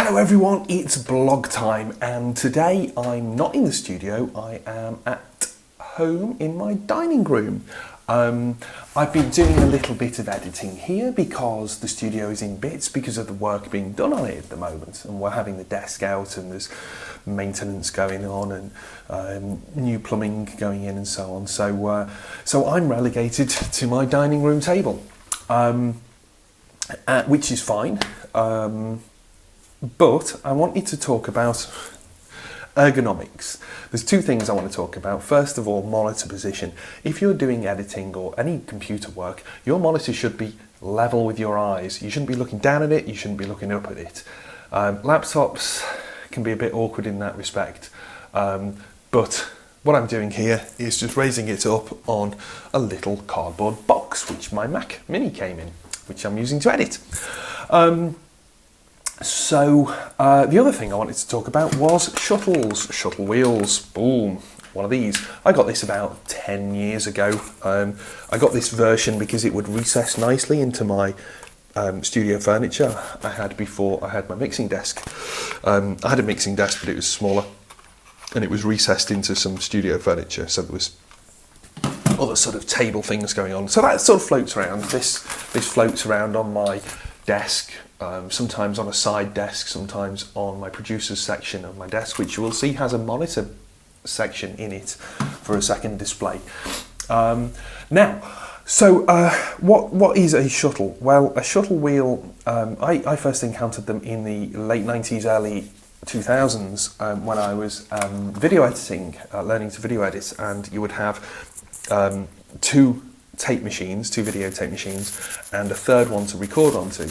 Hello everyone, it's blog time, and today I'm not in the studio, I am at home in my dining room. I've been doing a little bit of editing here because the studio is in bits because of the work being done on it at the moment, and we're having the desk out and there's maintenance going on and new plumbing going in and so on. So I'm relegated to my dining room table, which is fine. But I wanted to talk about ergonomics. There's two things I want to talk about. First of all, monitor position. If you're doing editing or any computer work, your monitor should be level with your eyes. You shouldn't be looking down at it, you shouldn't be looking up at it. Laptops can be a bit awkward in that respect. But what I'm doing here is just raising it up on a little cardboard box, which my Mac Mini came in, which I'm using to edit. So the other thing I wanted to talk about was shuttles, shuttle wheels. Boom, one of these. I got this about 10 years ago. I got this version because it would recess nicely into my studio furniture I had before I had my mixing desk. I had a mixing desk, but it was smaller, and it was recessed into some studio furniture, so there was other sort of table things going on. So that sort of floats around. This floats around on my desk. Sometimes on a side desk, sometimes on my producer's section of my desk, which you will see has a monitor section in it for a second display. What is a shuttle? Well, a shuttle wheel, I first encountered them in the late 90s, early 2000s when I was video editing, learning to video edit, and you would have two video tape machines, and a third one to record onto.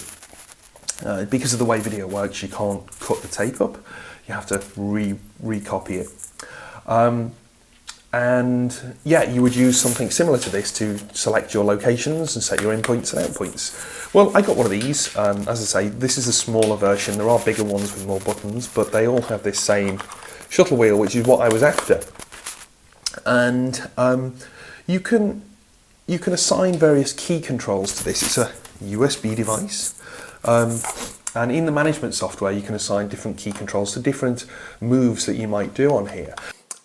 Because of the way video works, you can't cut the tape up. You have to recopy it. And yeah, you would use something similar to this to select your locations and set your in points and out points. Well, I got one of these. As I say, this is a smaller version. There are bigger ones with more buttons, but they all have this same shuttle wheel, which is what I was after. And you can assign various key controls to this. It's a USB device. And in the management software, you can assign different key controls to different moves that you might do on here.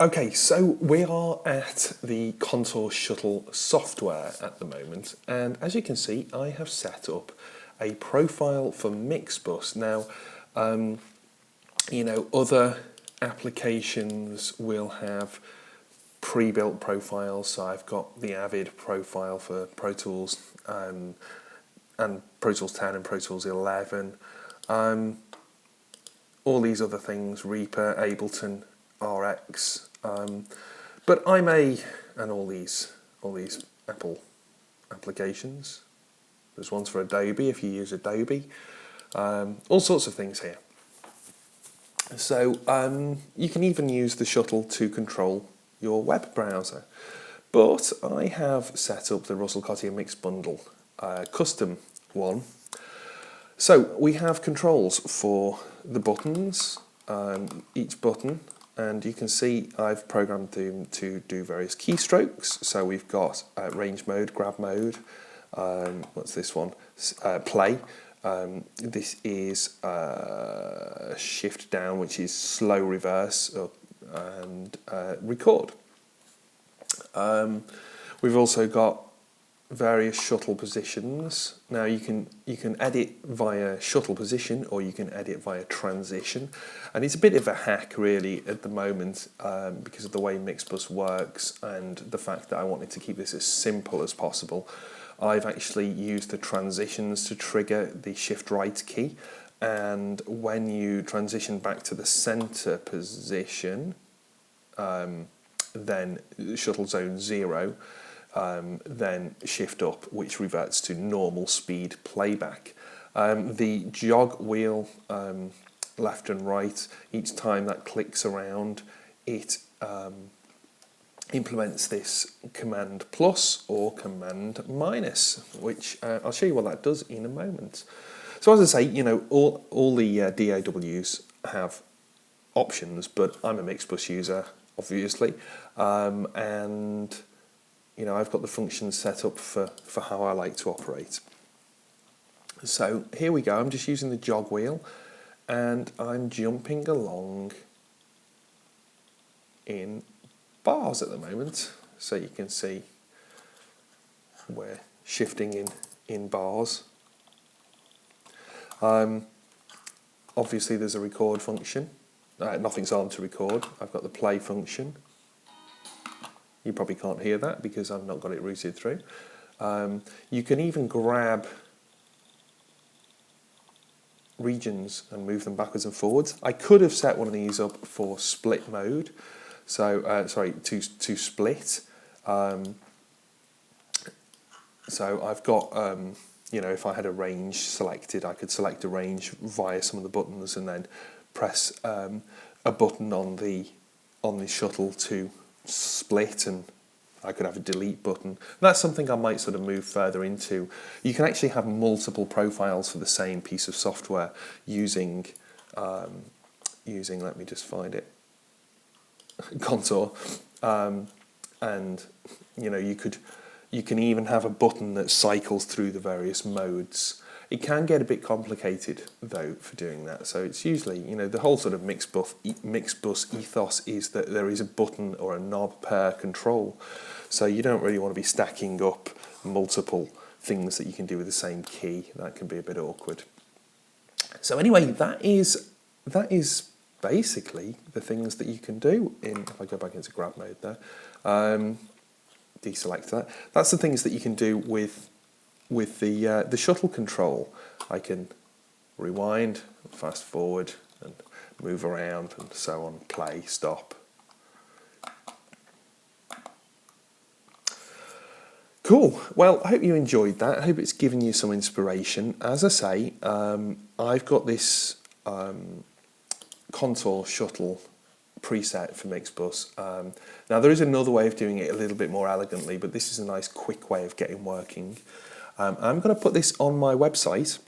Okay, so we are at the Contour Shuttle software at the moment, and as you can see, I have set up a profile for Mixbus. Now, other applications will have pre-built profiles, so I've got the Avid profile for Pro Tools, and Pro Tools 10 and Pro Tools 11, all these other things, Reaper, Ableton, RX, but and all these Apple applications. There's ones for Adobe if you use Adobe, all sorts of things here. So you can even use the shuttle to control your web browser. But I have set up the Russell Cottier Mix Bundle custom one. So we have controls for the buttons, each button, and you can see I've programmed them to do various keystrokes. So we've got range mode, grab mode, what's this one? Play. This is shift down, which is slow reverse, and record. We've also got various shuttle positions. Now you can edit via shuttle position, or you can edit via transition, and it's a bit of a hack really at the moment because of the way Mixbus works and the fact that I wanted to keep this as simple as possible. I've actually used the transitions to trigger the shift right key, and when you transition back to the center position, then shuttle zone 0, then shift up, which reverts to normal speed playback. The jog wheel, left and right, each time that clicks around, it implements this command plus or command minus, which I'll show you what that does in a moment. So as I say, all the DAWs have options, but I'm a Mixbus user, obviously, and I've got the functions set up for how I like to operate. So here we go. I'm just using the jog wheel, and I'm jumping along in bars at the moment, so you can see we're shifting in bars. Obviously there's a record function. Nothing's on to record. I've got the play function. You probably can't hear that because I've not got it routed through. You can even grab regions and move them backwards and forwards. I could have set one of these up for split mode, so to split. So I've got, if I had a range selected, I could select a range via some of the buttons and then press a button on the shuttle to split, and I could have a delete button. That's something I might sort of move further into. You can actually have multiple profiles for the same piece of software using let me just find it, Contour, and you can even have a button that cycles through the various modes. It can get a bit complicated though for doing that, so it's usually, the whole sort of mixed bus ethos is that there is a button or a knob per control, so you don't really want to be stacking up multiple things that you can do with the same key. That can be a bit awkward. So anyway, that is basically the things that you can do if I go back into grab mode there, deselect that. That's the things that you can do with the shuttle control. I can rewind, fast forward, and move around, and so on, play, stop. Cool. Well, I hope you enjoyed that. I hope it's given you some inspiration. As I say, I've got this Contour shuttle preset for Mixbus. Now there is another way of doing it a little bit more elegantly, but this is a nice quick way of getting working. I'm going to put this on my website,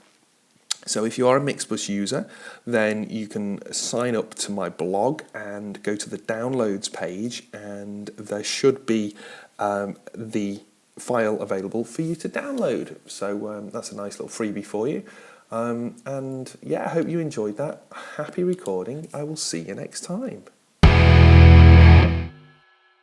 so if you are a Mixbus user, then you can sign up to my blog and go to the downloads page, and there should be the file available for you to download. So that's a nice little freebie for you. And yeah, I hope you enjoyed that. Happy recording. I will see you next time.